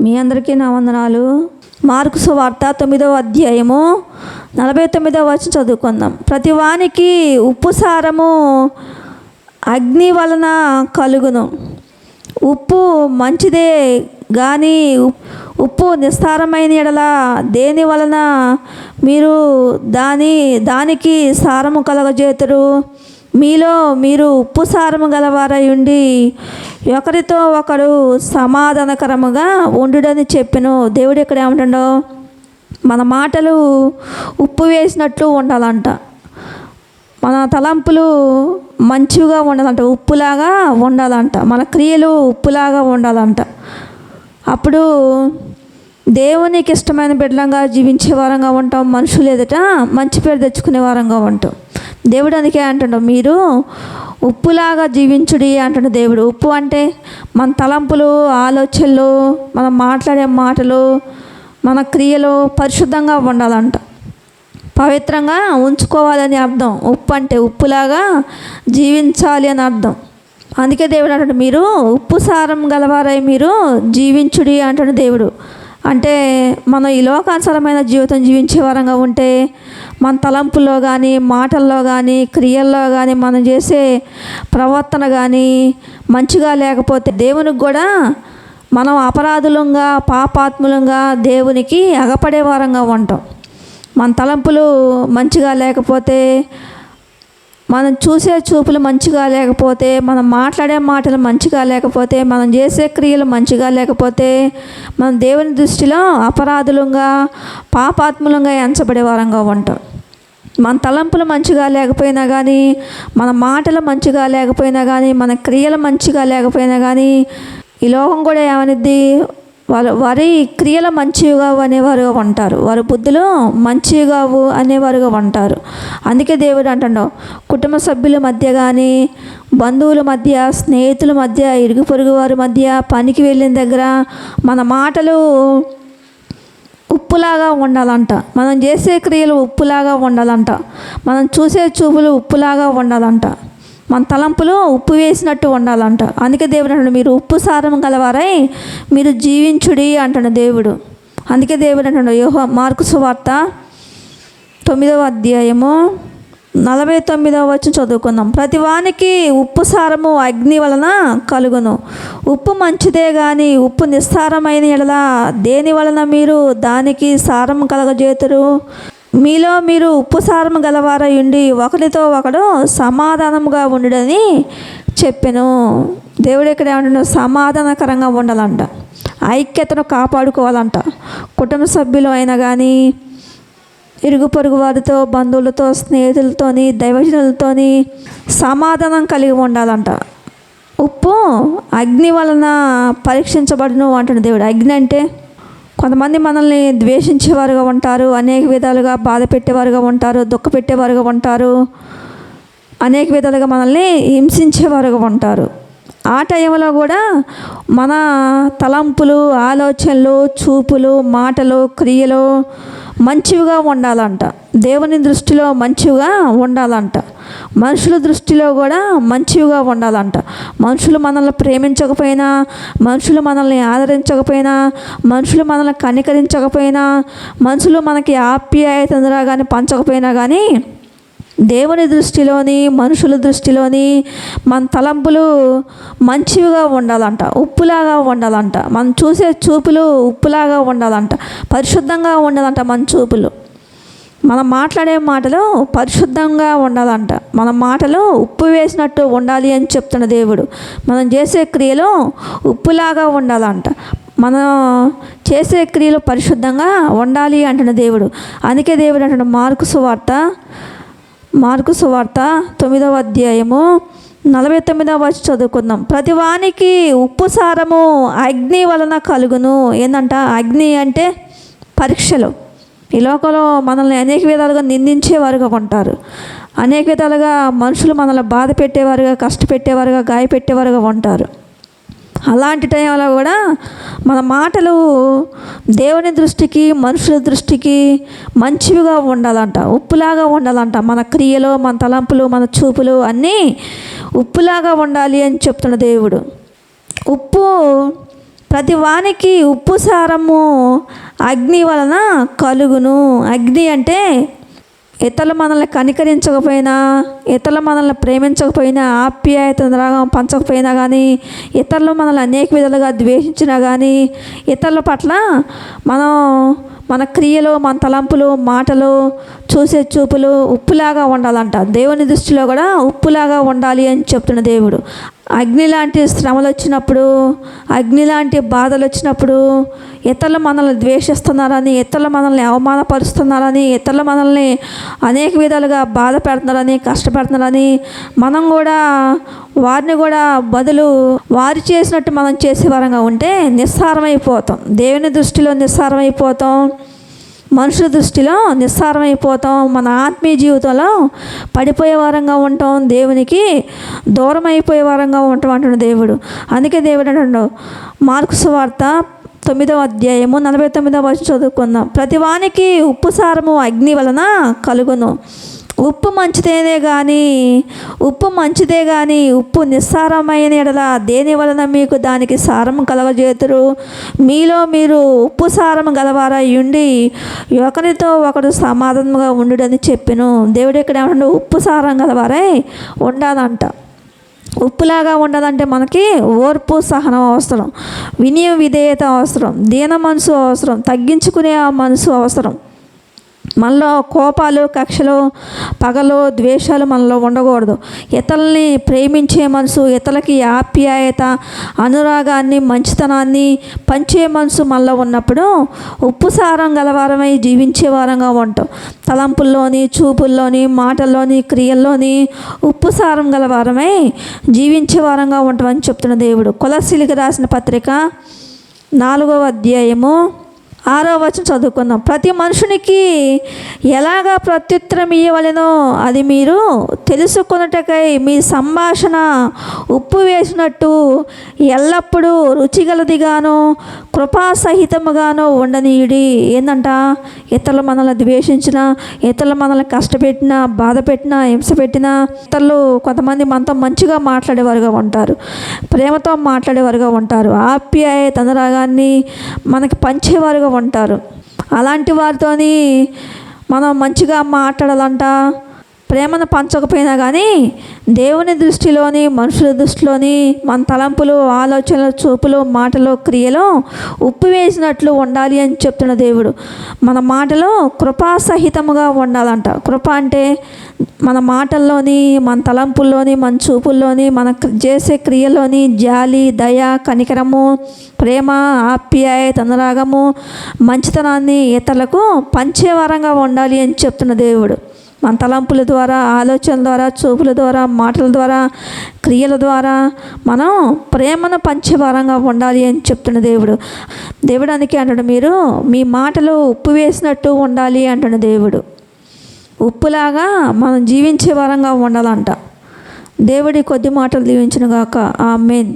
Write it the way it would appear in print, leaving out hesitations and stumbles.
మీ అందరికీ నా వందనాలు. మార్కు సువార్త 9వ అధ్యాయము 49వ వచనం చదువుకుందాం. ప్రతి వానికి ఉప్పు సారము అగ్ని వలన కలుగును. ఉప్పు మంచిదే కానీ ఉప్పు నిస్సారమైన ఎడల దేని వలన మీరు దానికి సారము కలగజేతురు. మీలో మీరు ఉప్పు సారము గలవారై ఉండి ఒకరితో ఒకడు సమాధానకరముగా ఉండుడని చెప్పెను. దేవుడు ఇక్కడ ఏమంటాడో, మన మాటలు ఉప్పు వేసినట్లు ఉండాలంట. మన తలంపులు మంచిగా ఉండాలంట, ఉప్పులాగా ఉండాలంట. మన క్రియలు ఉప్పులాగా ఉండాలంట. అప్పుడు దేవునికి ఇష్టమైన బిడ్డలంగా జీవించే వారంగా ఉంటాం. మనుషులు ఎదుట మంచి పేరు తెచ్చుకునే వారంగా ఉంటాం. దేవుడు అందుకే అంటాడు, మీరు ఉప్పులాగా జీవించుడి అంటాడు దేవుడు. ఉప్పు అంటే మన తలంపులు, ఆలోచనలు, మనం మాట్లాడే మాటలు, మన క్రియలు పరిశుద్ధంగా ఉండాలంట, పవిత్రంగా ఉంచుకోవాలని అర్థం. ఉప్పు అంటే ఉప్పులాగా జీవించాలి అని అర్థం. అందుకే దేవుడు అంటాడు, మీరు ఉప్పు సారం గలవారై మీరు జీవించుడి అంటాడు దేవుడు. అంటే మనం ఈ లోకానుసారమైన జీవితం జీవించే వారంగా ఉంటే మన తలంపుల్లో కానీ, మాటల్లో కానీ, క్రియల్లో కానీ, మనం చేసే ప్రవర్తన కానీ మంచిగా లేకపోతే దేవునికి కూడా మనం అపరాధులంగా, పాపాత్ములంగా దేవునికి అగపడే వారంగా ఉంటాం. మన తలంపులు మంచిగా లేకపోతే, మనం చూసే చూపులు మంచిగా లేకపోతే, మనం మాట్లాడే మాటలు మంచిగా లేకపోతే, మనం చేసే క్రియలు మంచిగా లేకపోతే మనం దేవుని దృష్టిలో అపరాధులంగా, పాపాత్ములంగా ఎంచబడే వారంగా ఉంటాం. మన తలంపులు మంచిగా లేకపోయినా కానీ, మన మాటలు మంచిగా లేకపోయినా కానీ, మన క్రియలు మంచిగా లేకపోయినా కానీ ఈ లోకం కూడా ఏమనిద్ది, వారి క్రియలు మంచిగా అనేవారుగా ఉంటారు, వారి బుద్ధులు మంచిగా అనేవారుగా ఉంటారు. అందుకే దేవుడు అంటాడు, కుటుంబ సభ్యుల మధ్య కానీ, బంధువుల మధ్య, స్నేహితుల మధ్య, ఇరుగు పొరుగు వారి మధ్య, పనికి వెళ్ళిన దగ్గర మన మాటలు ఉప్పులాగా ఉండాలంట. మనం చేసే క్రియలు ఉప్పులాగా ఉండాలంట. మనం చూసే చూపులు ఉప్పులాగా ఉండాలంట. మన తలంపులు ఉప్పు వేసినట్టు ఉండాలంట. అందుకే దేవుడు అంటాడు, మీరు ఉప్పు సారం గలవారై మీరు జీవించుడి అంటాడు దేవుడు. అందుకే దేవుడు అంటాడు, మార్కు సువార్త 9వ అధ్యాయము 49వ వచనం చదువుకుందాం. ప్రతి వానికి ఉప్పు సారము అగ్ని వలన కలుగును. ఉప్పు మంచిదే కానీ ఉప్పు నిస్సారమైన ఎడల దేని వలన మీరు దానికి సారం కలగజేతురు. మీలో మీరు ఉప్పు సారం గలవారై ఉండి ఒకరితో ఒకడు సమాధానముగా ఉండుడని చెప్పెను. దేవుడు ఇక్కడ ఏమంటున్నా, సమాధానకరంగా ఉండాలంట, ఐక్యతను కాపాడుకోవాలంట. కుటుంబ సభ్యులు అయినా కానీ, ఇరుగు పొరుగు వారితో, బంధువులతో, స్నేహితులతోని, దైవజనులతోని సమాధానం కలిగి ఉండాలంట. ఉప్పు అగ్ని వలన పరీక్షించబడును అంటున్న దేవుడు. అగ్ని అంటే కొంతమంది మనల్ని ద్వేషించేవారుగా ఉంటారు, అనేక విధాలుగా బాధ పెట్టేవారుగా ఉంటారు, దుఃఖ పెట్టేవారుగా ఉంటారు, అనేక విధాలుగా మనల్ని హింసించేవారుగా ఉంటారు. ఆ టైంలో కూడా మన తలంపులు, ఆలోచనలు, చూపులు, మాటలు, క్రియలు మంచివిగా ఉండాలంట. దేవుని దృష్టిలో మంచిగా ఉండాలంట. మనుషుల దృష్టిలో కూడా మంచిగా ఉండాలంట. మనుషులు మనల్ని ప్రేమించకపోయినా, మనుషులు మనల్ని ఆదరించకపోయినా, మనుషులు మనల్ని కనికరించకపోయినా, మనుషులు మనకి ఆప్యాయతరా కానీ పంచకపోయినా కానీ దేవుని దృష్టిలోని, మనుషుల దృష్టిలోని మన తలంపులు మంచివిగా ఉండాలంట, ఉప్పులాగా ఉండాలంట. మనం చూసే చూపులు ఉప్పులాగా ఉండాలంట, పరిశుద్ధంగా ఉండాలంట. మన చూపులు, మనం మాట్లాడే మాటలు పరిశుద్ధంగా ఉండాలంట. మన మాటలు ఉప్పు వేసినట్టు ఉండాలి అని చెప్తున్న దేవుడు. మనం చేసే క్రియలు ఉప్పులాగా ఉండాలంట. మనం చేసే క్రియలు పరిశుద్ధంగా ఉండాలి అంటున్న దేవుడు. అందుకే దేవుడు అంటున్నాడు, మార్కు సువార్త 9వ అధ్యాయము 49వ వచనం చదువుకుందాం. ప్రతి వానికి ఉప్పు సారము అగ్ని వలన కలుగును. ఏంటంట, అగ్ని అంటే పరీక్షలు. ఈ లోకంలో మనల్ని అనేక విధాలుగా నిందించేవారుగా ఉంటారు, అనేక విధాలుగా మనుషులు మనల్ని బాధ పెట్టేవారుగా, కష్టపెట్టేవారుగా, గాయపెట్టేవారుగా ఉంటారు. అలాంటి టైంలో కూడా మన మాటలు దేవుని దృష్టికి, మనుషుల దృష్టికి మంచివిగా ఉండాలంట, ఉప్పులాగా ఉండాలంట. మన క్రియలు, మన తలంపులు, మన చూపులు అన్నీ ఉప్పులాగా ఉండాలి అని చెప్తున్న దేవుడు. ఉప్పు ప్రతి వానికి ఉప్పు సారము అగ్ని వలన కలుగును. అగ్ని అంటే ఇతరులు మనల్ని కనికరించకపోయినా, ఇతరులు మనల్ని ప్రేమించకపోయినా, ఆప్యాయత రాగం పంచకపోయినా కానీ, ఇతరులు మనల్ని అనేక విధాలుగా ద్వేషించినా కానీ, ఇతరుల పట్ల మనం మన క్రియలు, మన తలంపులు, మాటలు, చూసే చూపులు ఉప్పులాగా ఉండాలంట. దేవుని దృష్టిలో కూడా ఉప్పులాగా ఉండాలి అని చెప్తున్న దేవుడు. అగ్ని లాంటి శ్రమలు వచ్చినప్పుడు, అగ్ని లాంటి బాధలు వచ్చినప్పుడు, ఇతరులు మనల్ని ద్వేషిస్తున్నారని, ఇతరులు మనల్ని అవమానపరుస్తున్నారని, ఇతరులు మనల్ని అనేక విధాలుగా బాధ పెడుతున్నారని, కష్టపెడుతున్నారని, మనం కూడా వారిని కూడా బదులు వారు చేసినట్టు మనం చేసే వారంగా ఉంటే నిస్సారమైపోతాం. దేవుని దృష్టిలో నిస్సారమైపోతాం, మనుషుల దృష్టిలో నిస్సారమైపోతాం, మన ఆత్మీయ జీవితంలో పడిపోయే వారంగా ఉంటాం, దేవునికి దూరం అయిపోయే వారంగా ఉంటాం అంటున్నాడు దేవుడు. అందుకే దేవుడు అంటున్నాడు, మార్కు సువార్త 9వ అధ్యాయము 49వ వచనం చదువుకుందాం. ప్రతి వానికి ఉప్పు సారము అగ్ని వలన కలుగును. ఉప్పు మంచిదే కానీ ఉప్పు నిస్సారమైన ఎడల దేని వలన మీకు దానికి సారం కలగజేతురు? మీలో మీరు ఉప్పు సారం గలవారై ఉండి ఒకరితో ఒకరు సమాధానంగా ఉండుడని చెప్పెను. దేవుడు ఇక్కడ ఏమంటే ఉప్పు సారం గలవారై ఉండాలంట. ఉప్పులాగా ఉండదంటే మనకి ఓర్పు, సహనం అవసరం, వినయ విధేయత అవసరం, దీన మనసు అవసరం, తగ్గించుకునే ఆ మనసు అవసరం. మనలో కోపాలు, కక్షలు, పగలు, ద్వేషాలు మనలో ఉండకూడదు. ఇతరుల్ని ప్రేమించే మనసు, ఇతరులకి ఆప్యాయత, అనురాగాన్ని, మంచితనాన్ని పంచే మనసు మనలో ఉన్నప్పుడు ఉప్పు సారం గలవారమై జీవించే వారంగా ఉంటాం. తలంపుల్లోని, చూపుల్లోని, మాటల్లోని, క్రియల్లోని ఉప్పు సారం గలవారమై జీవించే వారంగా ఉంటామని చెప్తున్న దేవుడు. కొలస్సీలకు రాసిన పత్రిక 4వ అధ్యాయము 6వ వచనం చదువుకుందాం. ప్రతి మనుషునికి ఎలాగా ప్రత్యుత్తరం ఇవ్వవలెనో అది మీరు తెలుసుకొనుటకై మీ సంభాషణ ఉప్పు వేసినట్టు ఎల్లప్పుడూ రుచిగలదిగాను కృపాసహితముగాను ఉండనీయుడి. ఏందంట, ఇతరులు మనల్ని ద్వేషించినా, ఇతరులు మనల్ని కష్టపెట్టినా, బాధ పెట్టినా, హింస పెట్టినా, ఇతరులు కొంతమంది మనతో మంచిగా మాట్లాడేవారుగా ఉంటారు, ప్రేమతో మాట్లాడేవారుగా ఉంటారు, ఆప్యాయత అనురాగాన్ని మనకి పంచేవారుగా ఉంటారు. అలాంటి వారితోని మనం మంచిగా మాట్లాడాలంట. ప్రేమను పంచకపోయినా కానీ దేవుని దృష్టిలోని, మనుషుల దృష్టిలోని మన తలంపులు, ఆలోచనలు, చూపులు, మాటలు, క్రియలు ఉప్పు వేసినట్లు ఉండాలి అని చెప్తున్న దేవుడు. మన మాటలు కృపాసహితముగా ఉండాలంట. కృప అంటే మన మాటల్లోని, మన తలంపుల్లోని, మన చూపుల్లోని, మన చేసే క్రియల్లోని జాలి, దయ, కనికరము, ప్రేమ, ఆప్యాయత, అనురాగము, మంచితనాన్ని ఇతరులకు పంచేవారంగా ఉండాలి అని చెప్తున్న దేవుడు. మన తలంపుల ద్వారా, ఆలోచనల ద్వారా, చూపుల ద్వారా, మాటల ద్వారా, క్రియల ద్వారా మనం ప్రేమను పంచేవారంగా ఉండాలి అని చెప్తున్న దేవుడు. దేవుడు అందుకే అంటాడు, మీరు మీ మాటలు ఉప్పు వేసినట్టు ఉండాలి అంటున్న దేవుడు. ఉప్పులాగా మనం జీవించే వారంగా ఉండాలంట. దేవుడి కొద్ది మాటలు దీవించును గాక. ఆమేన్.